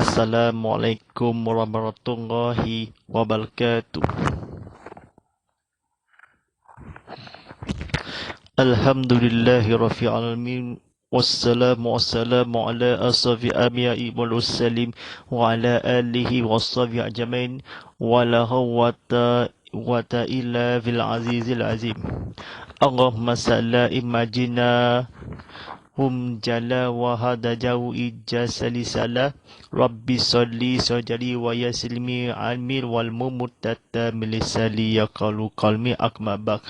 Assalamualaikum warahmatullahi wabarakatuh. Alhamdulillahi rabbil alamin. Wassalamu ala asrafi anbiya'i wal mursalin wa ala alihi washabihi ajmain wa la hawwata illa fil azizil azim. Allahumma salli imajina jala wa hada jau ijasali sala rabbi salli sajari wa yaslimi amir wal mumutata milisali yaqalu qalmi akmabak.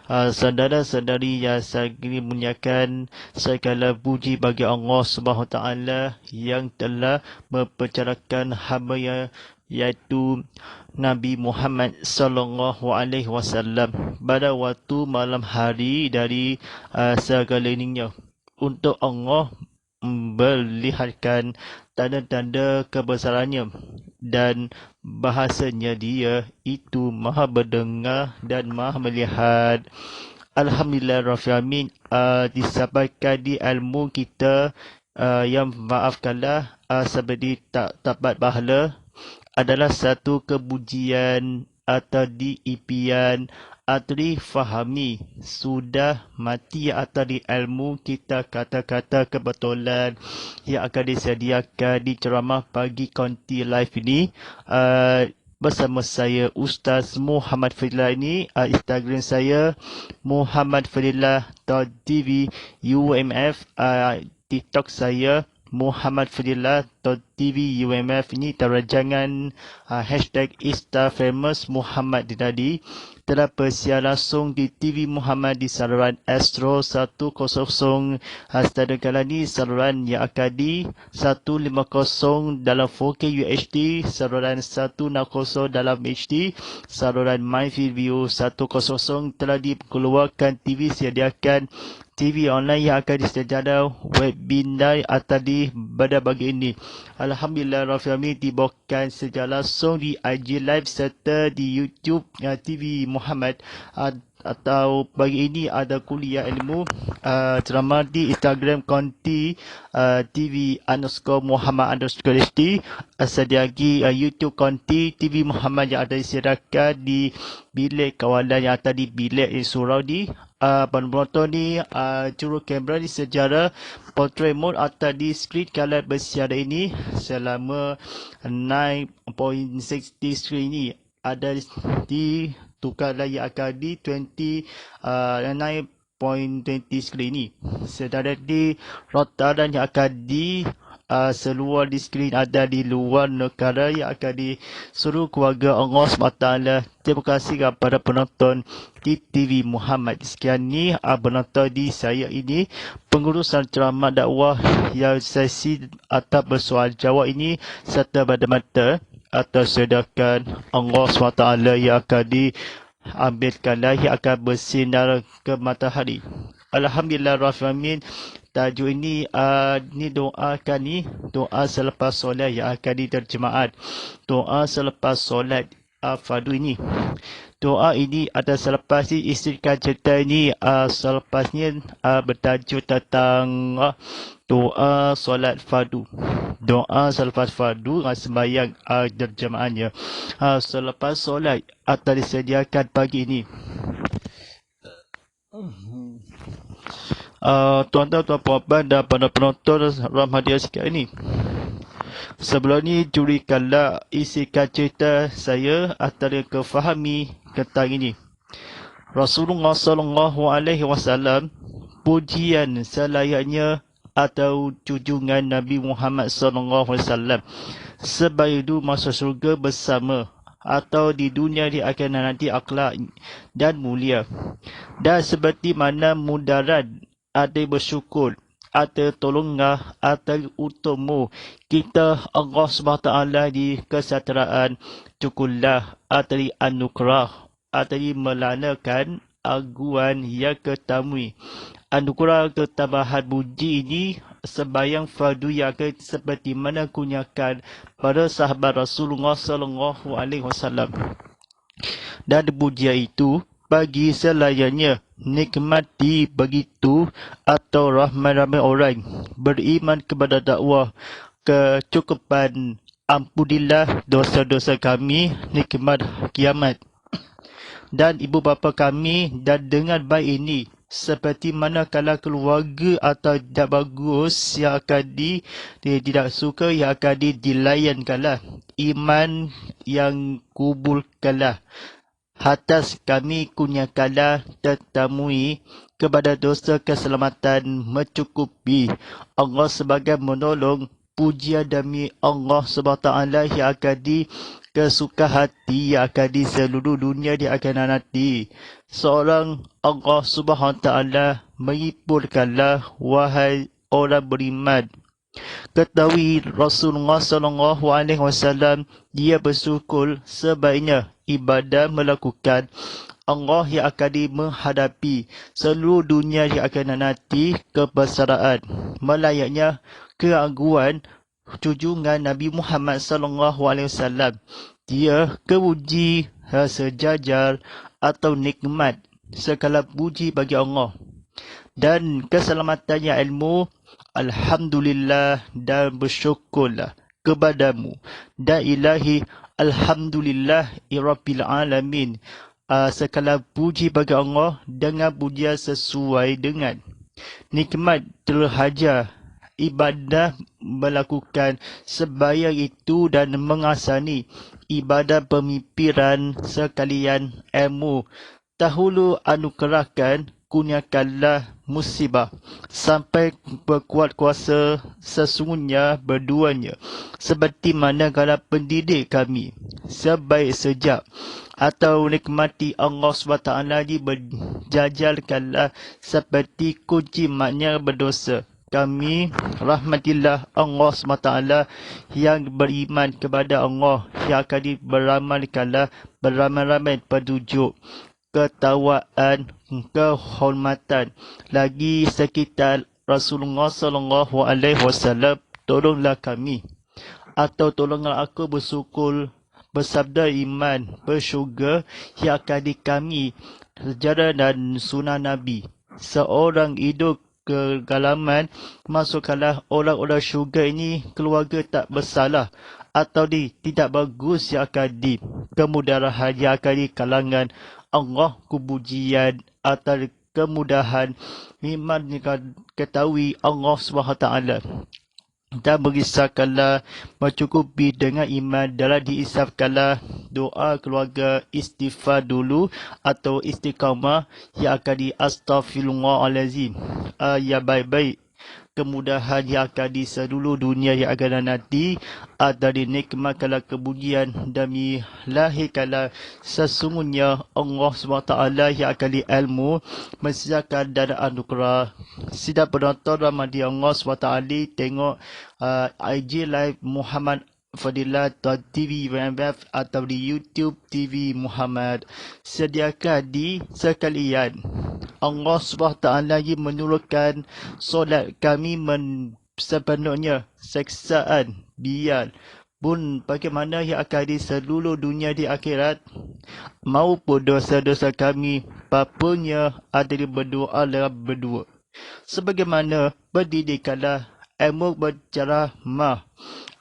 Saudara-saudari yang saya muliakan, segala puji bagi Allah Subhanahu Taala yang telah mempercarakan hamba iaitu Nabi Muhammad sallallahu alaihi wasallam pada waktu malam hari dari segalanya untuk Allah melihatkan tanda-tanda kebesarannya dan bahasanya dia itu maha mendengar dan maha melihat. Alhamdulillah Rabbil Alamin. Disampaikan di ilmu kita yang maafkanlah seperti tak dapat pahala adalah satu kepujian atau diimpian atau difahami sudah mati atau di ilmu kita kata-kata kebetulan yang akan disediakan di ceramah pagi konti live ini bersama saya Ustaz Muhammad Fadillah ini. Instagram saya muhammadfadillah.tv UMF. TikTok saya muhammadfadillah.tv UMF. Ini terajangan hashtag Instafamous Muhammad tadi telah bersiar langsung di TV Muhammad di saluran Astro 100. Sedangkan kala ni saluran yang akan di 150 dalam 4K UHD, saluran 160 dalam HD, saluran MyView 100 telah dikeluarkan TV sediakan TV online yang akan disediakan webinar tadi pada pagi ini. Alhamdulillah Rabbil Alamin dibawakan secara langsung di IG Live serta di YouTube TV Muhammad. Atau pagi ini ada kuliah ilmu ceramah di Instagram konti TV_Muhammad_HD. Sedia lagi YouTube konti TV Muhammad yang ada disediakan di bilik kawalan yang ada di bilik surau di penonton ni juru kamera di sejarah portrait mode atau di screen color bersiar ini selama 9.60 screen ini ada di tukar layar akan di 9.20 screen ini. Sedangkan di rotaran yang akan di seluar di skrin ada di luar negara yang akan di seluruh keluarga Allah SWT. Terima kasih kepada penonton di TV Muhammad. Sekian ni penonton di saya ini pengurusan ceramah dakwah yang sesi atau bersoal jawab ini serta pada mata atau sedangkan Allah SWT yang akan diambilkan yang akan bersinar ke matahari. Alhamdulillah Rabbil Alamin. Tajuk ini doakan ni doa selepas solat yang akan diterjemahat. Doa selepas solat fardu ini. Doa ini ada selepas ni istiqam cerita ini selepasnya bertajuk tentang doa solat fardu. Doa selepas fardu sembahyang terjemahannya. Selepas solat atau disediakan pagi ini. Tuan-tuan, puan-puan dan para penonton Rahmadiah sekalian ini. Sebelum ni jurikanlah isikan cerita saya atau kefahami tentang ini. Rasulullah sallallahu alaihi wasallam pujian selayaknya atau junjungan Nabi Muhammad sallallahu alaihi wasallam sebaidu masuk surga bersama atau di dunia dia akan nanti akhlak dan mulia. Dan seperti mana mudarat ada bersyukur atau tolonglah atau utumu kita Allah SWT di kesejahteraan cukulah atau anugerah atau melanakan aguan yang ketamui. Anugerah ketambahan puji ini sebayang fardu yang seperti mana kunyakan pada sahabat Rasulullah SAW. Dan pujian itu bagi selayaknya nikmati begitu atau ramai-ramai orang beriman kepada dakwah kecukupan ampunilah dosa-dosa kami nikmat kiamat dan ibu bapa kami dan dengan baik ini seperti manakala keluarga atau tidak bagus yang akan tidak suka yang akan dilayankanlah iman yang kubulkanlah atas kami kunyakanlah tetamui kepada dosa keselamatan mencukupi Allah sebagai menolong pujian demi Allah SWT yang akan kesuka hati yang akan di seluruh dunia dia akan nanti seorang Allah SWT menghiburkanlah wahai orang beriman. Ketahui Rasulullah SAW dia bersyukur sebaiknya ibadah melakukan Allah yang akan menghadapi seluruh dunia yang akan nanti kebesaran melayaknya keagungan junjungan Nabi Muhammad SAW. Dia kepuji sejajar atau nikmat segala puji bagi Allah dan keselamatannya ilmu. Alhamdulillah dan bersyukurlah kepadamu dan ilahi alhamdulillah rabbil alamin. Segala puji bagi Allah dengan pujian sesuai dengan nikmat terhajar ibadah melakukan sembahyang itu dan mengasani ibadah pemikiran sekalian ilmu dahulu anugerahkan kurniakanlah musibah sampai berkuat kuasa sesungguhnya berduanya seperti mana kalau pendidik kami sebaik sejak atau nikmati Allah SWT berjajalkanlah seperti kunci maknya berdosa kami rahmatillah Allah SWT yang beriman kepada Allah yang akan beramalkanlah beramai-ramai petunjuk ketawaan kehormatan lagi sekitar Rasulullah SAW. Tolonglah kami atau tolonglah aku bersyukur bersabda iman bersyurga yang akan di kami sejarah dan sunnah Nabi seorang hidup kegalaman masukkanlah orang-orang syurga ini keluarga tak bersalah atau tidak bagus yang akan di kemudahan yang akan di kalangan Allah kepujian atau kemudahan memang ketahui Allah SWT dan berisahkanlah mencukupi dengan iman dalam diisafkanlah doa keluarga istighfar dulu atau istiqamah yang akan di astaghfirullahalazim yang baik-baik kemudahan yang akan di seluruh dunia yang akan nanti dari nikmatkanlah kepujian demi lahirkanlah sesungguhnya Allah SWT yang akan di ilmu mensiapkan dan anugerah. Sidang penonton Ramadi Allah SWT tengok IG Live Muhammad Fadilah TV WMF atau di YouTube TV Muhammad. Sediakan di sekalian Allah SWT menurunkan solat kami sepenuhnya seksaan biar pun bagaimana yang akan di seluruh dunia di akhirat maupun dosa-dosa kami bapanya ada di berdoa dalam berdua sebagaimana pendidikanlah ilmu berceramah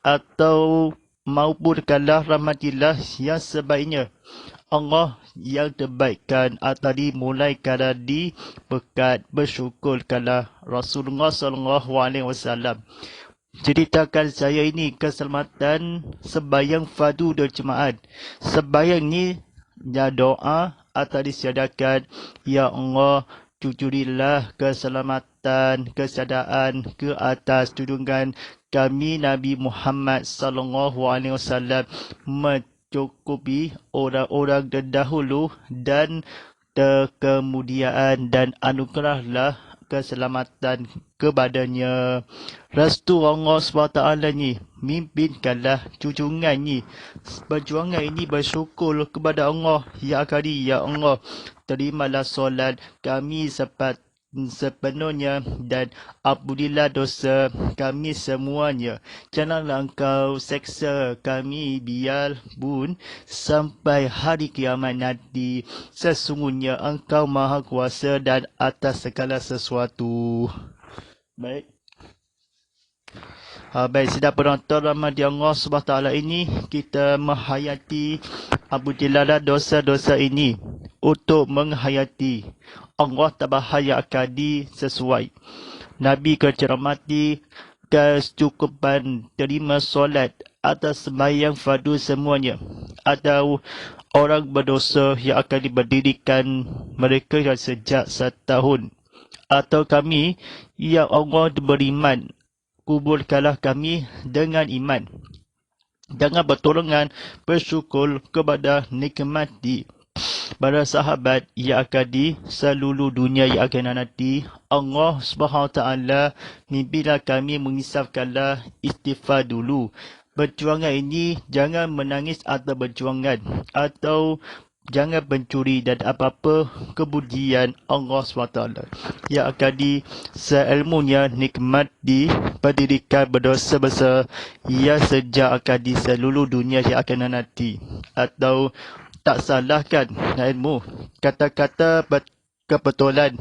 atau maupun rahmatillah yang sebaiknya Allah yang terbaikkan atau dimulaikan di berkat bersyukurkanlah Rasulullah SAW. Ceritakan saya ini keselamatan sembahyang fardu dan jemaat. Sembahyang ni ya doa atau disiadakan ya Allah cucurilah keselamatan kesadaran ke atas junjungan kami Nabi Muhammad SAW mencukupi orang-orang terdahulu dan kemudian dan anugerahlah keselamatan kepadanya. Restu Allah SWT ni, mimpinkanlah junjungan ni. Perjuangan ini bersyukur kepada Allah. Ya Akadi, Ya Allah, terimalah solat kami sepenuhnya dan ampunilah dosa kami semuanya. Janganlah engkau seksa kami biarpun sampai hari kiamat nanti. Sesungguhnya engkau maha kuasa dan atas segala sesuatu. Baik. Baik, sedang penonton rahmati Allah SWT ini, kita menghayati apabila dosa-dosa ini untuk menghayati Allah Taala Akadi sesuai. Nabi kecermati kecukupan terima solat atas sembahyang fardu semuanya. Atau orang berdosa yang akan diberdirikan mereka sejak 1 tahun. Atau kami yang Allah beriman, kuburkanlah kami dengan iman. Jangan bertolongan bersyukur kepada nikmat para sahabat yang akan di seluruh dunia yang akan nanti. Allah SWT mimpilah kami mengisafkanlah istighfar dulu. Perjuangan ini jangan menangis atau berjuangan atau jangan pencuri dan apa-apa kemudian Allah SWT yang akan di seilmunya nikmat di pendidikan berdosa besar yang sejak akan di seluruh dunia yang akan nanti. Atau tak salahkan ilmu kata-kata kebetulan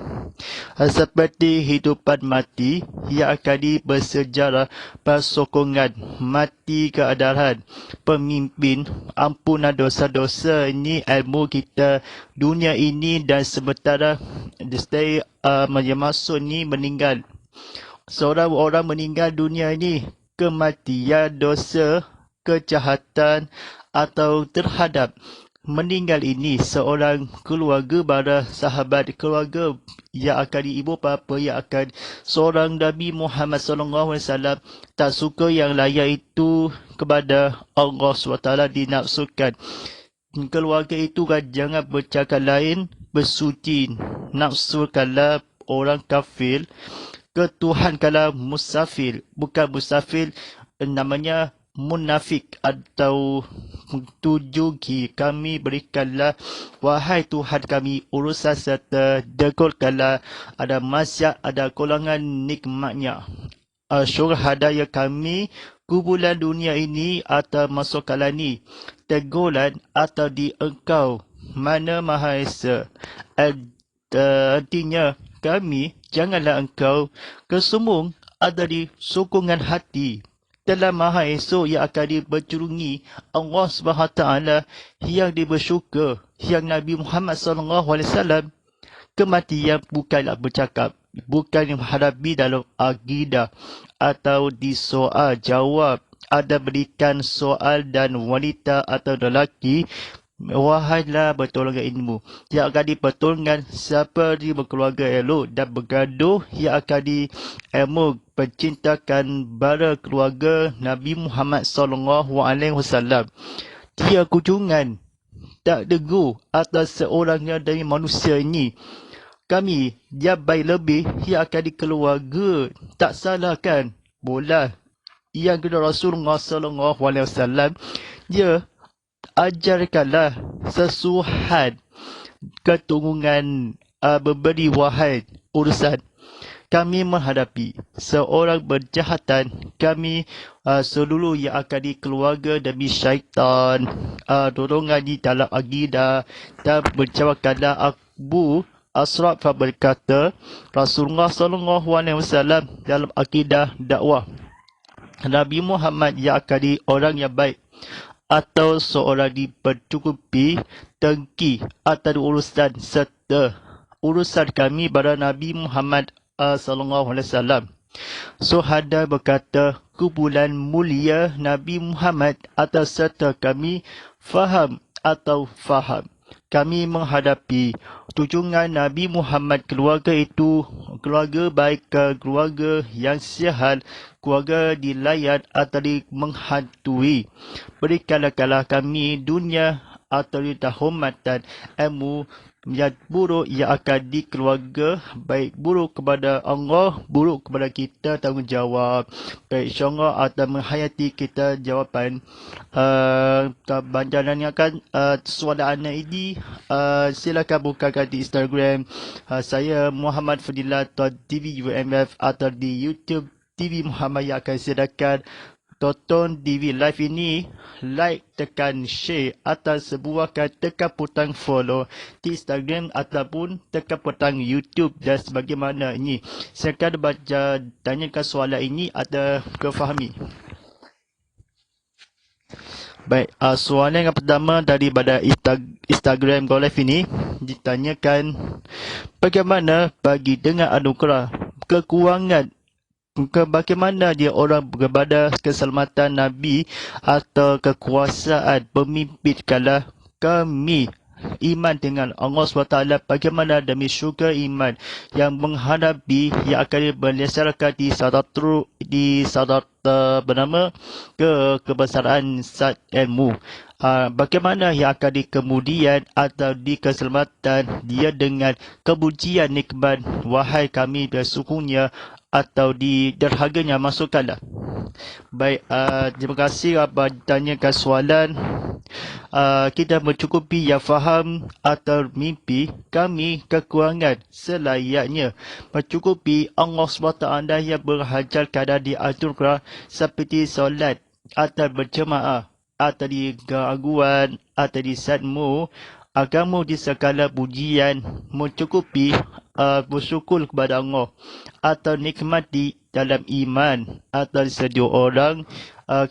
seperti hidupan mati yang akan di bersejarah persokongan mati keadaran pemimpin ampunan dosa-dosa ini ilmu kita dunia ini dan sementara stay masuk ni meninggal. Seorang orang meninggal dunia ini kematian dosa kejahatan atau terhadap meninggal ini seorang keluarga para sahabat keluarga yang akan ibu bapa yang akan seorang Nabi Muhammad SAW tak suka yang layak itu kepada Allah SWT dinafsukan. Keluarga itu kan jangan bercakap lain bersuci nafsukanlah orang kafir ketuhankanlah musafir, bukan musafir namanya munafik atau tujuki kami berikanlah wahai Tuhan kami urusan serta degulkanlah ada masyarakat ada golongan nikmatnya syurhada ya kami kumpulan dunia ini atau masukkanlah ni tegulan atau di engkau mana Maha Esa. Artinya kami janganlah engkau kesumbung ada di sokongan hati telah Maha Esok yang akan dibercurungi Allah SWT yang dibersyukur yang Nabi Muhammad SAW kematian bukanlah bercakap bukan menghadapi dalam akidah atau di soal jawab ada berikan soal dan wanita atau lelaki wahailah bertolongan ilmu yang akan dipertolongan siapa di berkeluarga elok dan bergaduh yang akan di ilmu pencintakan bara keluarga Nabi Muhammad SAW. Dia kunjungan tak degu atas seorangnya dari manusia ini. Kami yang baik lebih yang akan dikeluarga tak salahkan bola yang kena Rasulullah SAW dia ajarkanlah sesuhat ketunggungan memberi wahai urusan kami menghadapi seorang berjahatan kami seluruh yang akan di keluarga demi syaitan dorongan di dalam akidah dan menjawabkanlah Abu Asraf berkata Rasulullah SAW dalam akidah dakwah Nabi Muhammad yang akan di orang yang baik atau seorang dipercukupi tengki atau urusan serta urusan kami pada Nabi Muhammad SAW. Suhada berkata kumpulan mulia Nabi Muhammad atau serta kami faham atau faham. Kami menghadapi tujuan Nabi Muhammad keluarga itu keluarga baik ke keluarga yang sihat keluarga dilayan atau menghantui berikanlah kami dunia atau dihormatan ilmu Yang buruk ia akan di keluarga, baik buruk kepada Allah, buruk kepada kita tanggungjawab. Baik insyaAllah akan menghayati kita jawapan. Banjaran yang akan soalan anda ini, silakan bukakan di Instagram saya Muhammad Fadilah TV UMF atau di YouTube TV Muhammad yang akan silakan tonton TV live ini, like, tekan share atau sebuahkan tekan butang follow di Instagram ataupun tekan butang YouTube dan sebagaimana ini. Silakan baca tanyakan soalan ini atau kefahami. Baik, soalan yang pertama daripada Instagram Go Live ini ditanyakan, bagaimana bagi dengan anugerah kekurangan, bagaimana dia orang berbada keselamatan Nabi atau kekuasaan pemimpin kalau kami iman dengan Allah SWT, bagaimana demi syurga iman yang menghadapi yang akan berdasarkan di sadat bernama kebesaran zat ilmu. Bagaimana yang akan di kemudian atau di keselamatan dia dengan kebujian nikmat, wahai kami bersungguhnya atau di derhaganya masukkanlah. Baik, terima kasih apa ditanyakan soalan. Kita mencukupi yang faham atau mimpi kami kekurangan selayaknya mencukupi Allah SWT yang berhajar kadar di aturkah seperti solat atau berjemaah atau di gangguan atau di satmu agama di segala pujian mencukupi bersyukur kepada Allah atau nikmati dalam iman atau sedia orang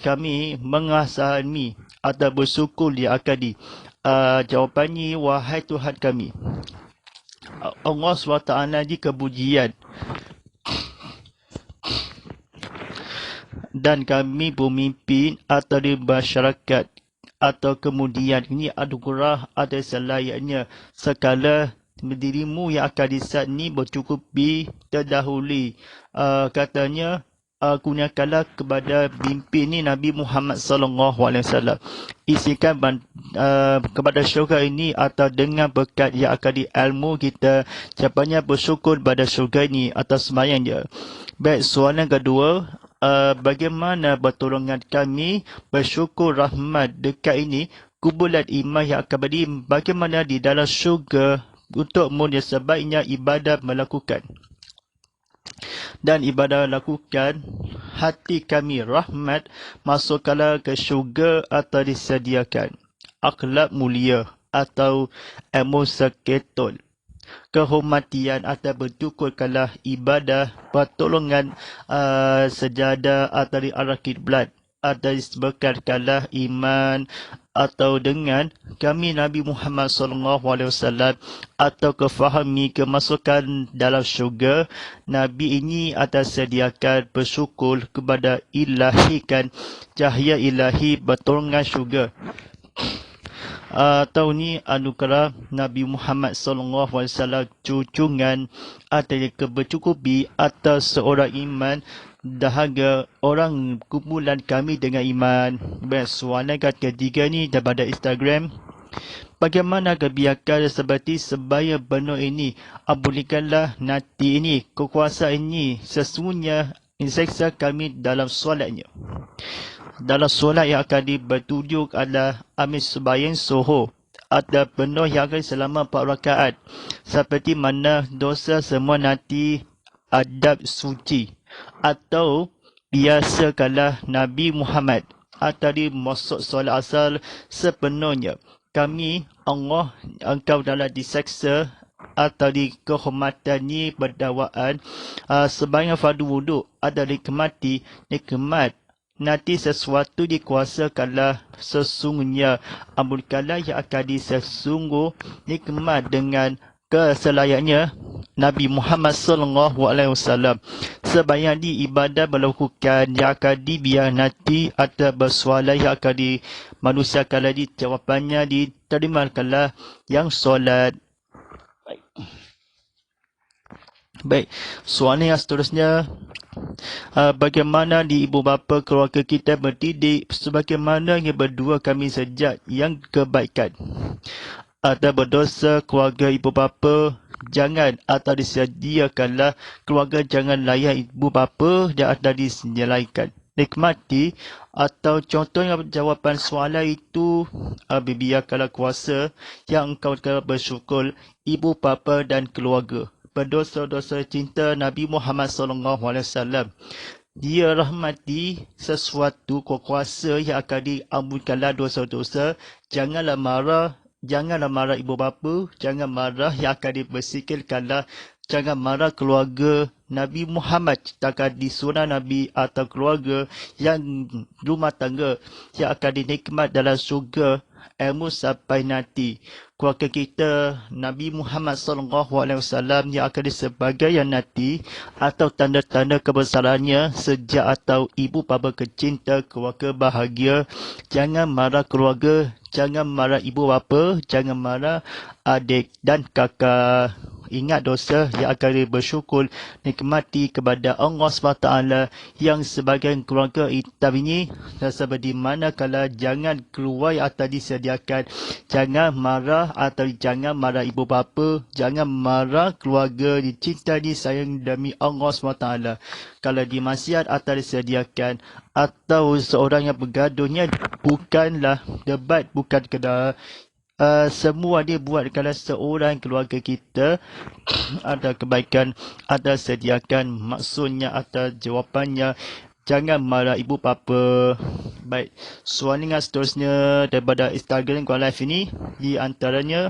kami mengasahani atau bersyukur di akadi. Jawapannya, wahai Tuhan kami, Allah SWT di kepujian dan kami pemimpin atau di masyarakat atau kemudian ini anugerah ada selayaknya sekala dirimu yang akan disat ni bercukupi terdahulu. Katanya kurniakanlah kepada pimpin ni Nabi Muhammad SAW. Isikan kepada syurga ini atau dengan berkat yang akan di ilmu kita siapanya bersyukur pada syurga ini atas sembahyang dia. Baik, soalan kedua, bagaimana pertolongan kami bersyukur rahmat dekat ini kumpulan iman yang akan beri bagaimana di dalam syurga untuk mulia sebaiknya ibadah melakukan dan ibadah lakukan hati kami rahmat masukkanlah ke syurga atau disediakan akhlak mulia atau emosaketul kehormatian atau bersyukurkanlah ibadah pertolongan sejadah atau di arah kiblat atau disebabkanlah iman atau dengan kami Nabi Muhammad SAW atau kefahami kemasukan dalam syurga Nabi ini atas sediakan bersyukur kepada ilahikan cahaya ilahi pertolongan syurga atau ni anugerah Nabi Muhammad SAW cucungan atau kebercukupi atas seorang iman dahaga orang kumpulan kami dengan iman. Baik, soalan ketiga ni daripada Instagram. Bagaimana kebiakan seperti sebaya penuh ini? Abulihkanlah nanti ini, kekuasaan ini sesungguhnya inseksa kami dalam solatnya. Dalam solat yang akan bertujuk adalah amil sembahyang subuh ada penuh yang akan selama 4 rakaat. Seperti mana dosa semua nanti adab suci atau biasakanlah Nabi Muhammad atau di masuk solat asal sepenuhnya. Kami Allah engkau dalam diseksa atau di kehormatan ni berdawaan sebanyak fardu wuduk ada nikmati nikmat nanti sesuatu dikuasakanlah sesungguhnya ambulkanlah yang akan disesungguh nikmat dengan keselayaknya Nabi Muhammad SAW sebanyak di ibadah melakukan yang akan dibiar nanti atau bersoalan yang akan dimanusiakanlah di jawapannya diterimakanlah yang solat. Baik, soalan yang seterusnya, bagaimana di ibu bapa keluarga kita berdidik sebagaimana yang berdua kami sejak yang kebaikan. atau berdosa keluarga ibu bapa, jangan atau disediakanlah keluarga jangan layan ibu bapa dan atau diselaikan. Nikmati atau contohnya jawapan soalan itu biarkanlah kuasa yang engkau telah bersyukur ibu bapa dan keluarga. Berdosa-dosa cinta Nabi Muhammad SAW. Dia rahmati sesuatu kuasa yang akan diampunkanlah dosa-dosa. Janganlah marah ibu bapa, jangan marah yang akan dibersihkanlah, jangan marah keluarga Nabi Muhammad, ciptakan di surah Nabi atau keluarga yang rumah tangga yang akan dinikmat dalam syurga ilmu sampai nanti. Keluarga kita Nabi Muhammad SAW yang akan sebagai yang nanti atau tanda-tanda kebesarannya sejak atau ibu bapa kecinta keluarga bahagia. Jangan marah keluarga, jangan marah ibu bapa, jangan marah adik dan kakak. Ingat dosa yang akan bersyukur nikmati kepada Allah SWT yang sebagai keluarga kita ini seperti mana kalau jangan keluar atau disediakan, jangan marah atau jangan marah ibu bapa, jangan marah keluarga dicinta disayang demi Allah SWT. Kalau dimaksiat atau disediakan atau seorang yang bergaduhnya bukanlah debat, bukan kena semua dia buat kalau seorang keluarga kita ada kebaikan, ada sediakan, maksudnya atau jawapannya jangan marah ibu bapa. Baik, soalan seterusnya daripada Instagram Gua Live ini, di antaranya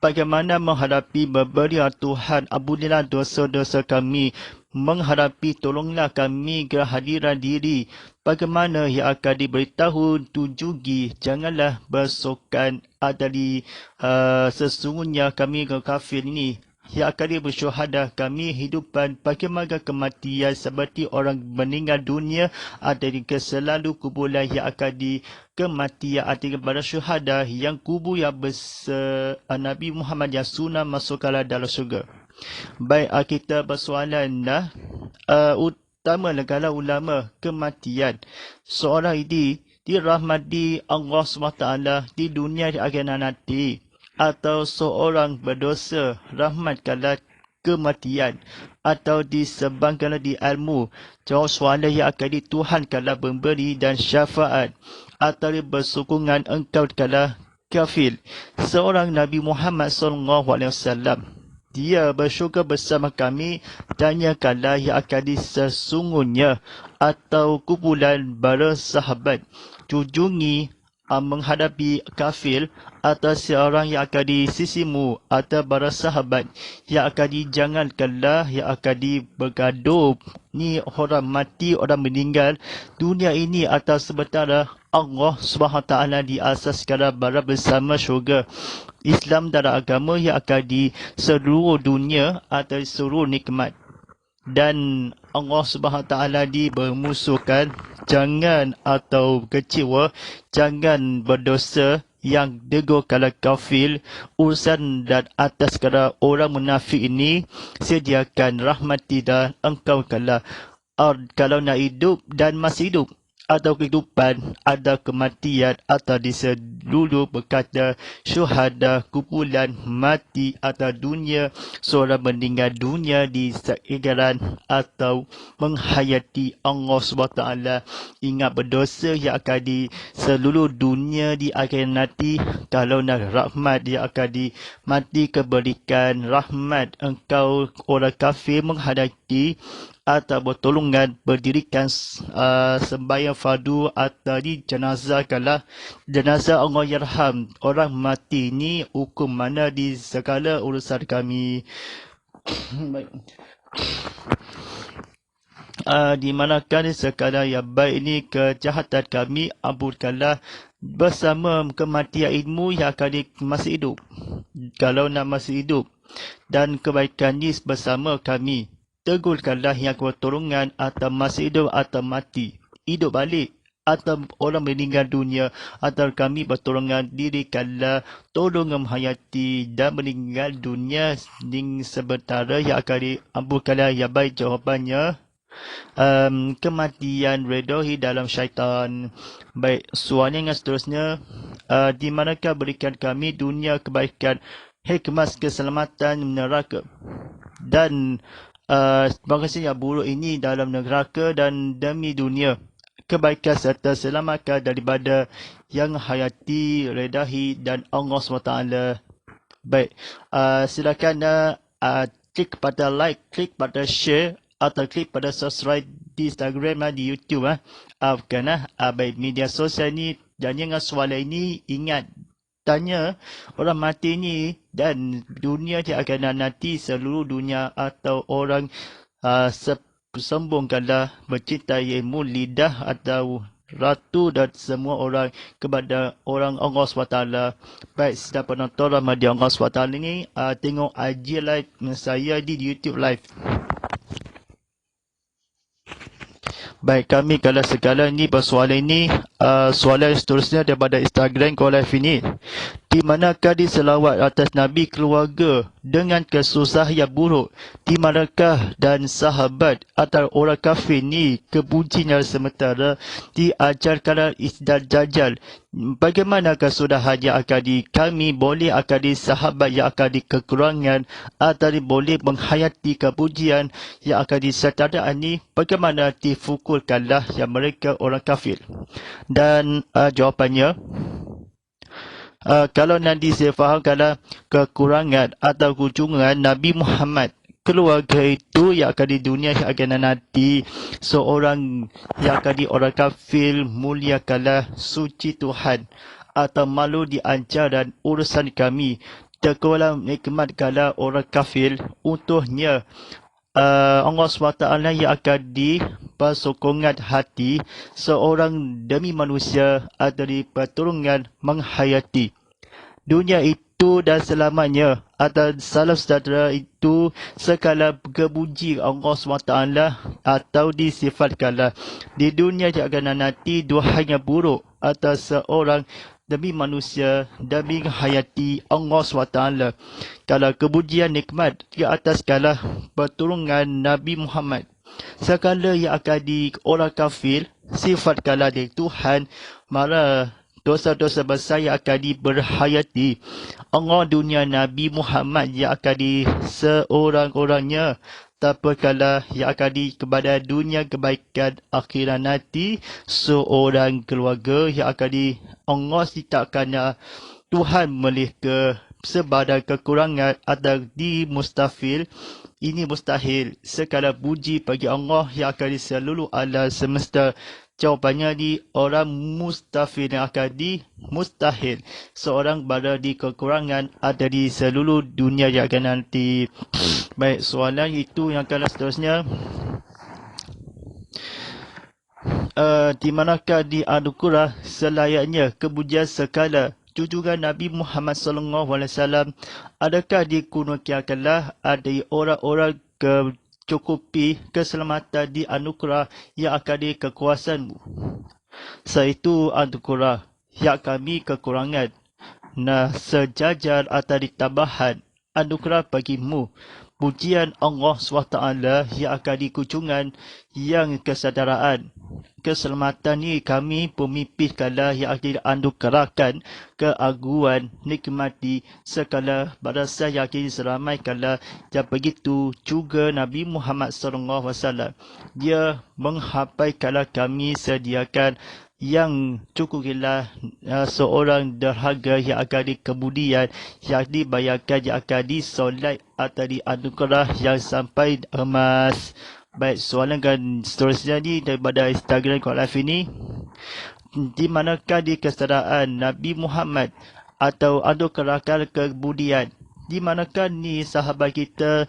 bagaimana menghadapi berberi Tuhan, ampunilah dosa-dosa kami, menghadapi tolonglah kami kehadiran diri. Bagaimana yang akan diberitahu tujugi, janganlah bersokan dari sesungguhnya kami kafir ini yang akan bersyuhada kami hidupan bagaimana kematian seperti orang meninggal dunia ada di selalu kuburan yang akan di kematian ada kepada syuhada yang kubur yang Nabi Muhammad yang sunnah masuklah dalam syurga. Baik, kita bersoalan dah utama negara ulama kematian. Seorang ini dirahmati Allah SWT di dunia di akhirat nanti, atau seorang berdosa rahmatkanlah kematian atau disebangkanlah di ilmu. Jawab soalan yang akan dituhankanlah memberi dan syafaat atau bersokongan engkau kalah kafir. Seorang Nabi Muhammad SAW dia bersyukur bersama kami, tanyakanlah yang akan sesungguhnya atau kumpulan para sahabat junjungi menghadapi kafir atau seorang yang akan di sisimu atau para sahabat yang akan dijangankanlah yang akan bergaduh ni orang mati, orang meninggal dunia ini atau sementara Allah SWT diasaskan bara bersama syurga. Islam adalah agama yang akan di seluruh dunia atau seluruh nikmat. Dan Allah SWT bermusuhkan, jangan atau kecewa, jangan berdosa yang degur kalau kafir, urusan dan atas kalau orang munafik ini, sediakan rahmati dan engkau kalau nak hidup dan masih hidup, atau kehidupan, ada kematian, atau di seluruh berkata syuhada, kumpulan mati, atau dunia, seorang meninggal dunia di seikaran, atau menghayati Allah SWT. Ingat berdosa yang akan di seluruh dunia di akhir nanti, kalau nak rahmat dia akan di mati keberikan rahmat engkau orang kafir menghadapi atau bertolongan berdirikan sembahyang fardu atau di jenazah kalah jenazah Allah yarham orang mati ini hukum mana di segala urusan kami. Baik. Di manakah sekadar yang baik ini kejahatan kami ampunkanlah bersama kematian ilmu yang akan masih hidup kalau nak masih hidup dan kebaikan ini bersama kami. Tegurkanlah yang pertolongan atau masih hidup atau mati, hidup balik atau orang meninggal dunia atau kami pertolongan dirikanlah tolong menghayati dan meninggal dunia sementara yang akan diampunkanlah yang baik jawapannya. kematian, redahi dalam syaitan. Baik, soalan yang seterusnya, di manakah berikan kami dunia kebaikan, hikmat keselamatan neraka, dan bagusnya buruk ini dalam neraka dan demi dunia kebaikan serta selamatkan daripada yang hayati, redahi dan Allah SWT. Baik, silakan klik pada like, klik pada share atau klik pada subscribe di Instagram di YouTube kerana baik media sosial ni. Dan yang soalan ini, ingat, tanya orang mati ni dan dunia dia akan nanti seluruh dunia atau orang sombongkanlah mencintai ilmu lidah atau ratu dan semua orang kepada orang Allah SWT. Baik, sedang penonton Rahmadi Allah SWT ni tengok IG live saya di YouTube live. Baik, kami kalau segala ni persoalan ini, soalan seterusnya daripada Instagram Call Live ini. Di manakah diselawat atas Nabi keluarga dengan kesusahan yang buruk? Di manakah dan sahabat atau orang kafir ni kepujian sementara diajarkan Isdal Jajal? Bagaimanakah sudah yang akan kami boleh akan sahabat yang akan kekurangan atau boleh menghayati kepujian yang akan disertaan ni? Bagaimana difukulkanlah yang mereka orang kafir? Dan jawapannya, kalau nanti saya faham kalau kekurangan atau kunjungan Nabi Muhammad, keluarga itu yang akan di dunia yang akan nanti seorang yang akan di orang kafir muliakanlah suci Tuhan atau malu diancar dan urusan kami. Tekulah nikmat kalau orang kafir untuknya Allah SWT yang akan bersokongan hati seorang demi manusia atau di pertolongan menghayati dunia itu dan selamanya atau salam sejahtera itu sekala kepuji Allah SWT atau disifatkanlah di dunia yang akan nanti dua hanya buruk atau seorang demi manusia demi hayati Allah SWT. Kalau kepujian nikmat di atas segala pertolongan Nabi Muhammad, sekala yang akan di orang kafir sifatkanlah di Tuhan, mara dosa-dosa besar yang akan diberhayati Allah dunia Nabi Muhammad yang akan di seorang-orangnya tapakala yang akan di kepada dunia kebaikan akhirat nanti seorang keluarga yang akan di Allah ciptakannya Tuhan mereka sebadan kekurangan atau di mustahil. Ini mustahil. Sekala puji bagi Allah yang akan di seluruh alam semesta. Jawapannya di orang mustahil yang akan di mustahil. Seorang berada di kekurangan ada di seluruh dunia yang akan nanti. Baik, soalan itu yang akan seterusnya. Di manakah di Al-Quran selayaknya kepujian sekala junjungan Nabi Muhammad SAW? Adakah dikunukiakanlah ada orang-orang kecukupi keselamatan di anugerah yang akan di kekuasaanmu? Saitu anugerah yang kami kekurangan. Nah, sejajar atau ditambahan anugerah bagimu. Pujian Allah SWT yang akan dikunjungan yang kesedaraan. Keselamatan ni kami pemimpinkanlah yang akan dianugerahkan keaguan nikmati sekala barisan yang akan diseramaikanlah. Dan begitu juga Nabi Muhammad SAW. Dia menghapaikanlah kami sediakan yang cukupilah seorang derhaga yang akan dikemudian yang dibayarkan yang akan disolat atau dianugerah yang sampai emas. Baik, soalan kan seterusnya ni daripada Instagram Call Live ini. Di manakah di kesedaraan Nabi Muhammad atau anugerahkan kemudian? Di manakah ni sahabat kita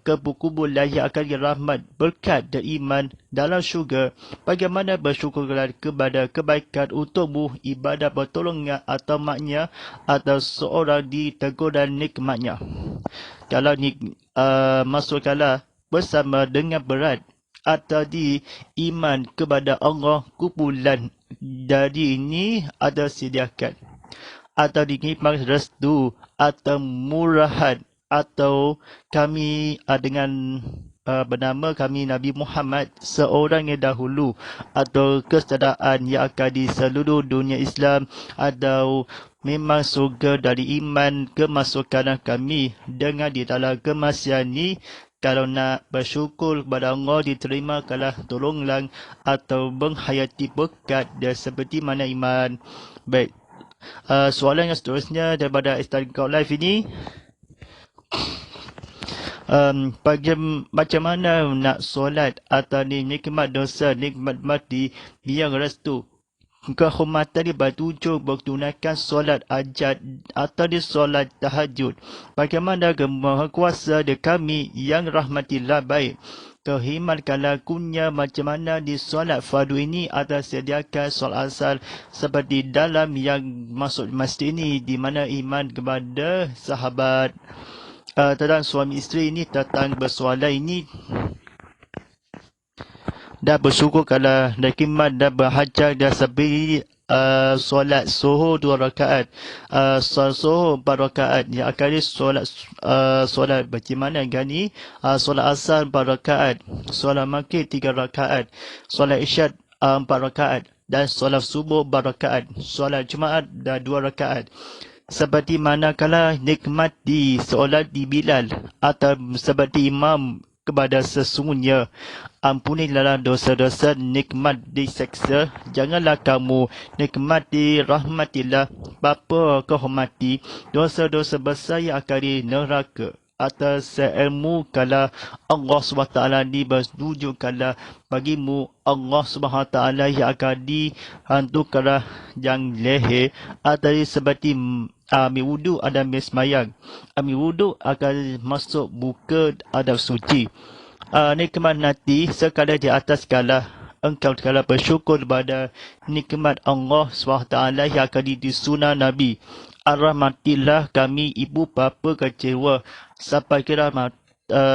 kubur yang akan dirahmat berkat dan iman dalam syurga? Bagaimana bersyukurlah kepada kebaikan untukmu ibadah pertolongan atau maknya atau seorang ditegur dan nikmatnya? Kalau ni masukkanlah bersama dengan berat atau di iman kepada Allah kumpulan dari ini ada sediakan atau dinikmat restu atau murahan atau kami dengan bernama kami Nabi Muhammad, seorang yang dahulu, atau kesedaraan yang akan di seluruh dunia Islam, atau memang surga dari iman kemasukan kami dengan di dalam kemasian ni. Kalau nak bersyukur kepada Allah, diterimakanlah tolonglah atau menghayati berkat dia seperti mana iman. Baik, soalan yang seterusnya daripada Instagram Live ini, macam mana nak solat atau nikmat dosa, nikmat mati yang restu kehormatan bertujuh bertunaikan solat hajat atau di solat tahajud. Bagaimana Maha Kuasa di kami yang rahmatillah baik, kehimatkanlah kunya macam mana di solat fardu ini atau sediakan solat asal seperti dalam yang masuk masjid ini, di mana iman kepada sahabat tentang suami isteri ini, tentang bersoalan ini, dah bersyukur kalau nikmat dah berhajat dah seperti solat suhur 2 rakaat, solat suhur 4 rakaat, yang akan solat bagaimana gani, solat asar 4 rakaat, solat maghrib 3 rakaat, solat isyak 4 rakaat, dan solat subuh 4 rakaat, solat Jumaat dah 2 rakaat. Seperti manakala nikmati solat di Bilal atau seperti imam kepada sesungguhnya, ampunilah dosa-dosa, nikmat diseksa, janganlah kamu nikmati rahmatillah, bapa kehormati dosa-dosa besar yang akan di neraka. Atas ilmu kala Allah SWT dibersetuju kala bagimu Allah SWT yang akan dihantukanlah yang leher atau seperti ambil wudu ada ambil semayang. Ambil wudu akan masuk buka adab suci. Nikmat nanti sekala di atas kala engkau kala bersyukur kepada nikmat Allah SWT yang akan disunah Nabi. Rahmatilah kami ibu bapa kecewa sampai kira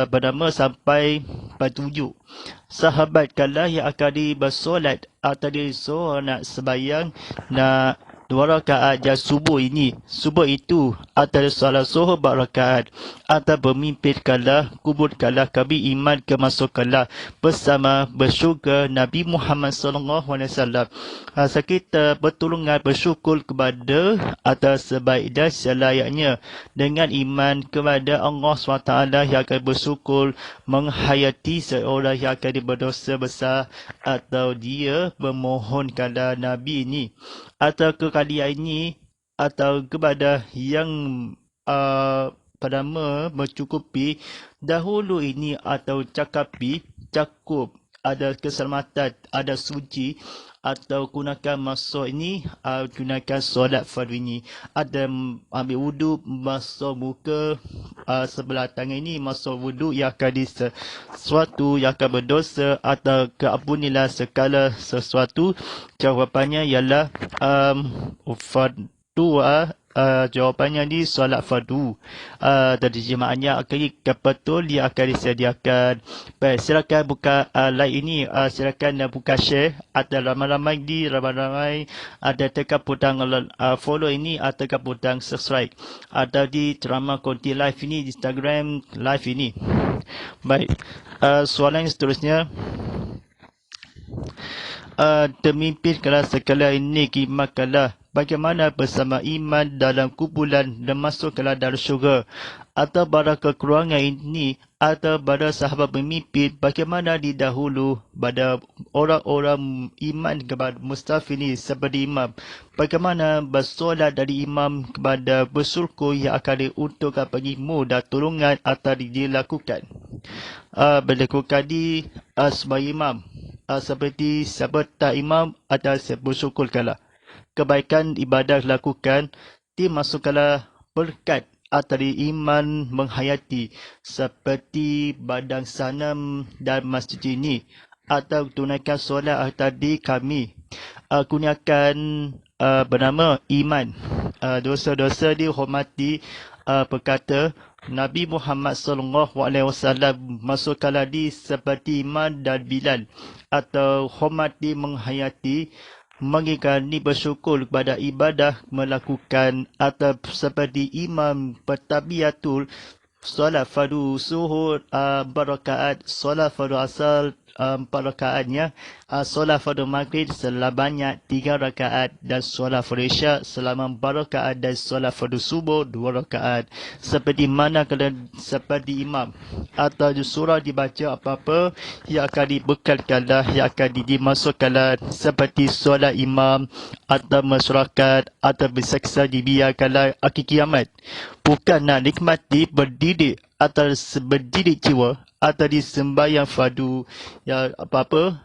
bernama sampai bertujuh. Sahabat kala yang akan bersolat atau disuruh nak sembahyang nak 2 rakaat jam subuh ini. Subuh itu atau solat subuh 4 rakaat atau bermimpi kala kubur kala kami iman kemasukanlah bersama bersyukur Nabi Muhammad SAW. Kita bertolongan bersyukur kepada atas sebaik dan selayaknya dengan iman kepada Allah SWT yang akan bersyukur menghayati seorang yang akan berdosa besar atau dia memohon kepada Nabi ini atau kekalian ini atau kepada yang pertama mencukupi dahulu ini atau cakup ada keselamatan, ada suci atau gunakan masuk ini, gunakan solat fardu ini, ada ambil wudu, masuk muka sebelah tangan ini, masuk wudu yang akan di sesuatu yang akan berdosa atau keampunilah segala sesuatu. Jawapannya ialah fardu. Jawapannya di solat fardu. Terjemahannya betul dia akan disediakan. Baik, silakan buka like ini, silakan buka share atau ramai-ramai ada tekan butang follow ini atau tekan butang subscribe atau di Ceramah Konti Live ini di Instagram Live ini. Baik, soalan yang seterusnya, termimpin kala sekala ini kimak kala bagaimana bersama iman dalam kumpulan dan masuk ke dalam syurga atau pada kekurangan ini atau pada sahabat pemimpin bagaimana didahulu pada orang-orang iman kepada Mustafa ini seperti imam, bagaimana bersolat dari imam kepada bersyukur yang akan diuntukkan bagimu dan tolongan atau dilakukan berlakukan di sebagai imam seperti sahabat imam atau bersyukur kalah kebaikan ibadah lakukan dimasukkanlah berkat atau iman menghayati seperti badang sanam dan masjid ini atau tunaikan solat tadi kami gunakan bernama iman. Dosa-dosa dihormati berkata Nabi Muhammad SAW masukkanlah di seperti iman dan Bilal atau hormati menghayati mengingkari bersyukur kepada ibadah melakukan atau seperti imam bertabiatul solat fardu zuhur 4 rakaat, solat fardu asar 4 rakaatnya, solat fardu maghrib sebanyak 3 rakaat, dan solat fardu isyak selama 4 rakaat, dan solat fardu subuh 2 rakaat. Seperti mana kalau seperti imam atau surah dibaca apa-apa, yang akan dibekalkanlah, yang akan dimasukkanlah seperti solat imam atau masyarakat atau bersaksi dibiarkanlah akhir kiamat. Bukan nak nikmati berdiri atau berdiri jiwa atau di sembahyang fardu ya apa-apa.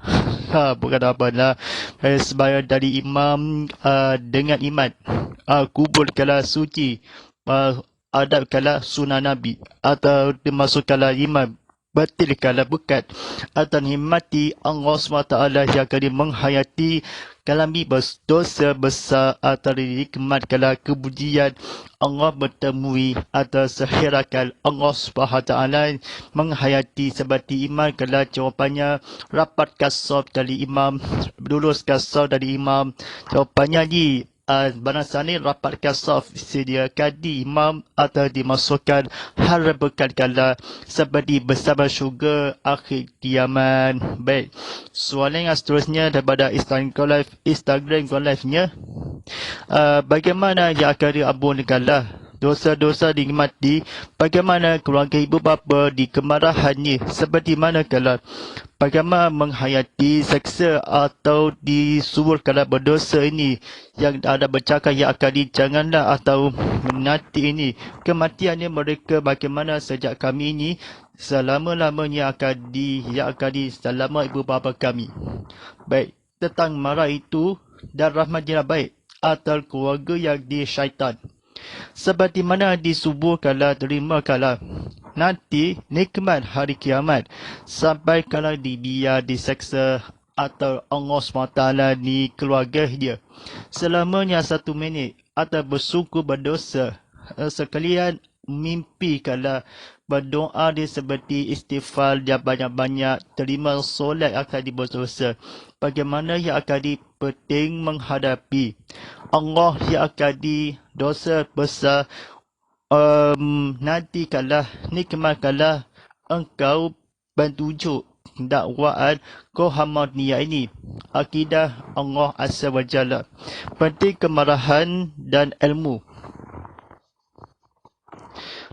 Bukan apa lah. Sembahyang dari imam dengan iman. Kuburkanlah suci. Adabkanlah sunnah Nabi. Atau dimasukkanlah imam. Batilkanlah berkat. Atau nikmati Allah SWT yang akan menghayati kami berdosa besar atau dinikmatkanlah kemudian Allah bertemui atau sehirakan Allah SWT menghayati seperti iman kalau jawapannya rapatkan saf dari imam, luluskan saf dari imam. Jawapannya ni barisan ni rapatkan saf, sediakan di imam atau dimasukkan harapkanlah seperti bersama syurga akhir kiamat. Baik, soalan yang seterusnya daripada Instagram Live-nya, bagaimana yang akan diampunikanlah dosa-dosa dinikmati, bagaimana keluarga ibu bapa di kemarahannya, seperti mana kalau bagaimana menghayati seksa atau disuburkanlah berdosa ini, yang ada bercakap yang akan janganlah atau menanti ini kematiannya mereka, bagaimana sejak kami ini selama-lamanya yang akan selama ibu bapa kami. Baik, tentang marah itu dan rahmatnya baik atau keluarga yang di syaitan. Seperti mana disuburkanlah, terimakanlah nanti nikmat hari kiamat, sampai kalau dibiar diseksa atau Allah SWT di keluarga dia selamanya 1 minit atau bersungguh berdosa. Sekalian mimpi kalau berdoa dia seperti istighfar dia banyak-banyak, terima solat akan diberdosa. Bagaimana yang akan dipeting menghadapi Allah yang akan di dosa besar, nanti kalah nikmatkanlah engkau bertunjuk dakwaan Muhammadiyah ini, akidah Allah Azza wa Jalla. Penting kemarahan dan ilmu.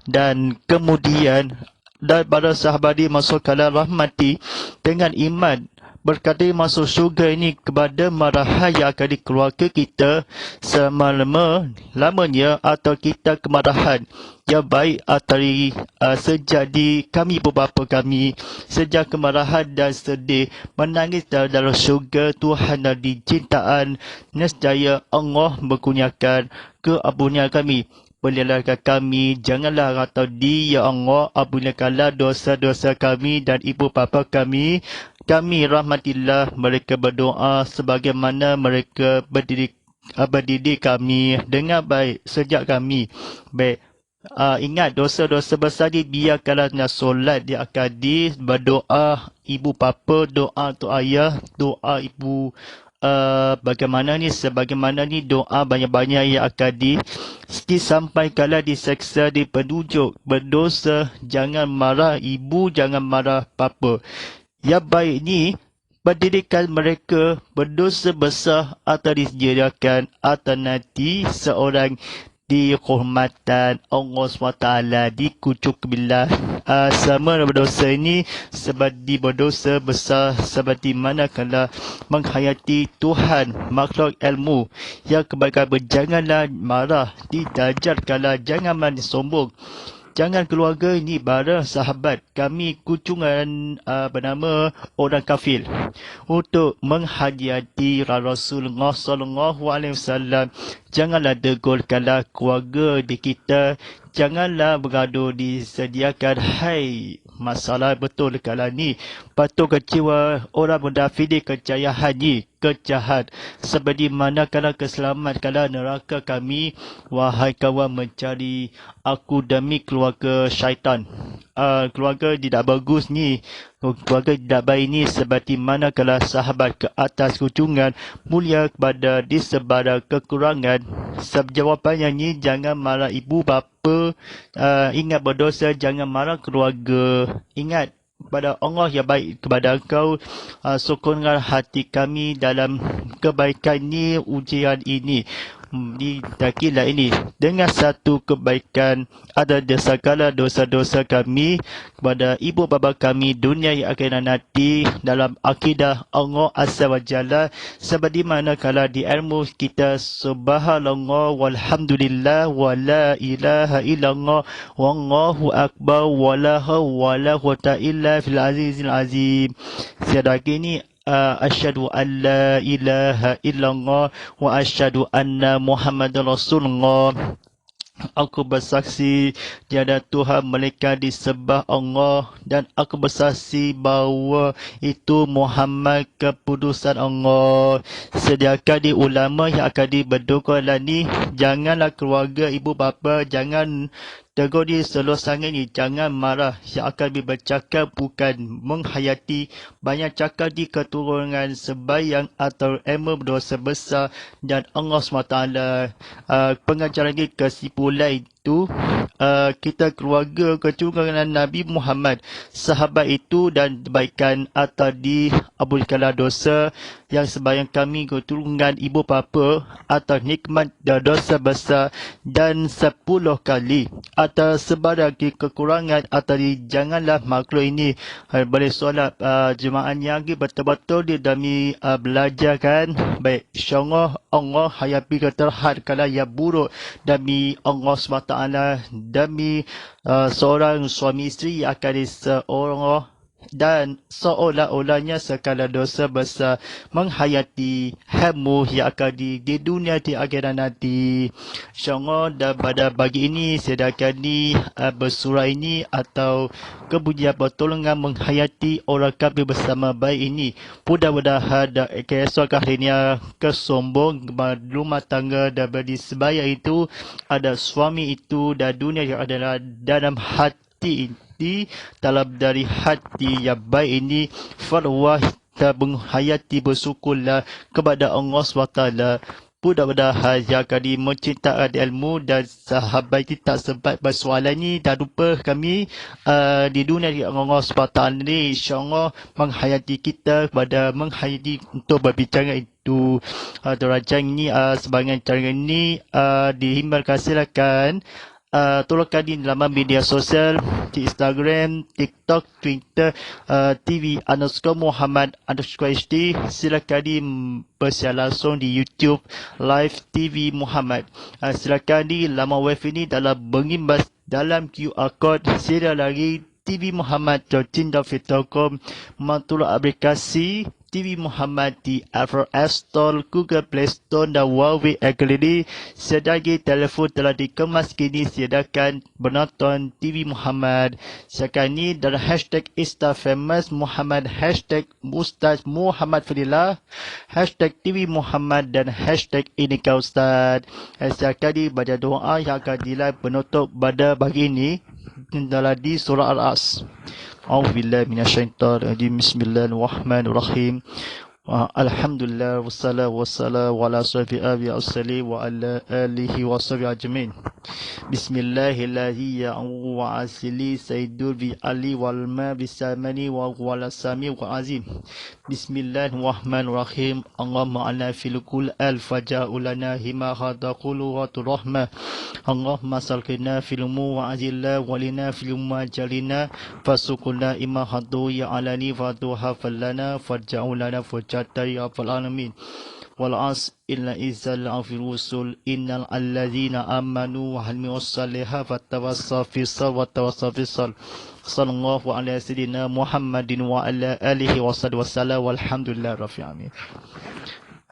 Dan kemudian daripada sahabat dia masukkanlah rahmati dengan iman, berkata masuk syurga ini kepada marahan yang akan dikeluarkan kita selama-lamanya, atau kita kemarahan yang baik atau sejak di kami beberapa kami sejak kemarahan dan sedih menangis dalam syurga Tuhan dan dicintaan, nescaya Allah berkurniakan keampunian kami. Peliharakan kami, janganlah atau ya Allah, ampunikanlah dosa-dosa kami dan ibu bapa kami. Kami rahmatillah, mereka berdoa sebagaimana mereka berdidik kami dengan baik sejak kami. Baik, ingat dosa-dosa besar ni biarkanlah nak solat dia akan berdoa ibu bapa, doa untuk ayah, doa ibu. Bagaimana ni, sebagaimana ni doa banyak-banyak yang akan disampaikanlah, diseksa, dipenunjuk berdosa. Jangan marah ibu, jangan marah bapa. Yang baik ni pendidikan mereka berdosa besar atau disediakan atau nanti seorang dihormatan Allah SWT, dikucuk billah sama berdosa ini seperti berdosa besar, seperti mana kalau menghayati Tuhan makhluk ilmu yang kebaikan. Janganlah marah, diajarkanlah jangan sombong. Jangan keluarga ini bara sahabat kami kucungan bernama orang kafir untuk menghadiati Rasulullah SAW. Janganlah degolkanlah keluarga di kita. Janganlah bergaduh disediakan. Hai, masalah betul kalau ni. Patut kecewa orang mendafidi kecayahan ni. Kejahat. Seperti mana kalau keselamat kalau neraka kami. Wahai kawan mencari aku demi keluarga syaitan. Keluarga tidak bagus ni. Keluarga tidak baik ni, seperti mana kalau sahabat ke atas kunjungan mulia kepada disebar kekurangan. Jawapannya ni, jangan marah ibu bapa apa-apa. Ingat berdosa, jangan marah keluarga. Ingat kepada Allah yang baik kepada engkau. Sokongan hati kami dalam kebaikan ini, ujian ini. Ditakilah ini dengan satu kebaikan ada segala dosa-dosa kami kepada ibu bapa kami dunia yang akan nanti dalam akidah Allah Azza wa Jalla, seperti mana kala di ilmu kita subhanallah walhamdulillah wa la ilaha illallah wallahu akbar wa la hawla wa la quwwata illa fil azizil azim. Sedaki ini asyhadu an la ilaha illallah wa asyhadu anna Muhammadar Rasulullah. Aku bersaksi tiada Tuhan melainkan disembah Allah, dan aku bersaksi bahawa itu Muhammad keputusan Allah. Sediakan di ulama yang akan diberdoa ni, janganlah keluarga ibu bapa, jangan tegur di seluruh sangat ni, jangan marah. Yang akan bercakap bukan menghayati, banyak cakap di keturunan sembahyang atau ilmu berdosa besar dan Allah SWT. Pengajaran ini kesimpulan itu, kita keluarga keturunan Nabi Muhammad, sahabat itu dan kebaikan atau diabulkanlah dosa yang sembahyang kami keturunan ibu bapa atau nikmat dan dosa besar dan 10 kali atau sebarang kekurangan atau janganlah makhluk ini boleh solat jemaah yang betul-betul dia demi belajar kan. Baik, insyaAllah Allah hayapi keterhad kalau yang buruk demi Allah SWT, demi seorang suami isteri yang akan seorang dan seolah-olahnya segala dosa besar menghayati ilmu yang akan di dunia di akhirat nanti. InsyaAllah dan pada pagi ini saya akan bersurah ini atau kepujian pertolongan menghayati orang kafir bersama baik ini. Mudah-mudahan keesok harinya kesombong rumah tangga dan berdisebaya itu ada suami itu dan dunia yang ada dalam hati dalam dari hati yang baik ini. Farwah kita menghayati bersyukurlah kepada Allah SWT. Mudah-mudahan yang kami mencintai ilmu dan sahabat ini tak sempat bersoalan ni dan lupa kami di dunia di Allah SWT ni, insyaAllah menghayati kita kepada menghayati untuk berbicara itu. Derajat ini sebagian cara ini dihimbaukan silakan tolongkan di laman media sosial di Instagram, TikTok, Twitter, TV_Muhammad_HD. Silakan di bersiar langsung di YouTube Live TV Muhammad. Silakan di laman web ini dalam mengimbas dalam QR code. Sila lagi tvmuhammad.com, mantul aplikasi TV Muhammad di Apple App Store, Google Play Store dan Huawei Gallery. Sedagi telefon telah dikemas kini, silakan menonton TV Muhammad. Sekarang ini dalam hashtag Instafamous Muhammad, hashtag Ustaz Muhammad Fadilah, hashtag TV Muhammad dan hashtag Inikah Ustaz. Sekarang ini baca doa yang akan dilakukan penutup pada pagi ini dalam di surah Al-As. A'udzubillahi minasyaitonirrajim. Bismillahirrahmanirrahim. Alhamdulillah wassalatu wassalamu ala asyrafil anbiya'i wassalamu wa ala alihi wa sahbihi ajmain. Bismillahirrahmanirrahim. Wa asli sayyidul bi ali wal ma bisamani wa wala sami wa azim. Bismillahirrahmanirrahim. Allahumma ala fil kul al faja'ulana hima hadaqulu wa turahmah. Allahumma salkina fil mu wa azilla walina fil ma jalina fasukuna imma hadu ya alani faduha fallana faja'ulana fajata ya fal alamin. Wal as illa izal afil usul innal alladzina amanu wa halmius salihah fatawassaw fi sal wa tawassaw fi sal. Sallallahu ala sayyidina Muhammadin wa ala alihi wa sallam walhamdulillah rabbil alamin.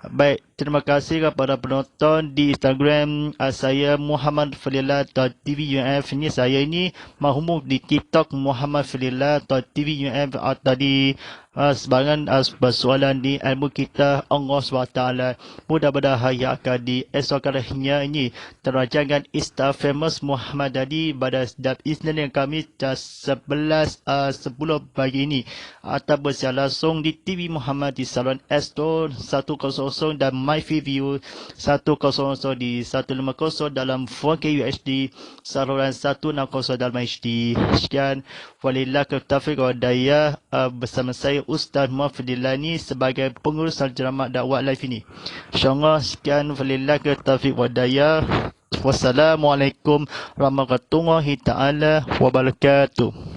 Baik, terima kasih kepada penonton di Instagram saya Muhammad Fadilah .tvuf. Ini saya ini mahmud di TikTok Muhammad Fadilah .tvuf atau di sebagian persoalan di ilmu kita Allah SWT. Mudah-mudahan yang akan diesokkan ini terajangan Instafamous Muhammad tadi pada sedap Isnin yang kami 11.10 pagi ini atau bersiar langsung di TV Muhammad di Salon Astro 100 dan MyFreeView 100 di 150 dalam 4K UHD, saluran 160 dalam HD. Sekian, walillahil taufiq wal hidayah, bersama saya Ustaz Muhammad Fadilani sebagai pengurus Al-Jamaah Dakwah Live ini. InsyaAllah, sekian, walillahil taufiq wal hidayah. Wassalamualaikum warahmatullahi taala wabarakatuh.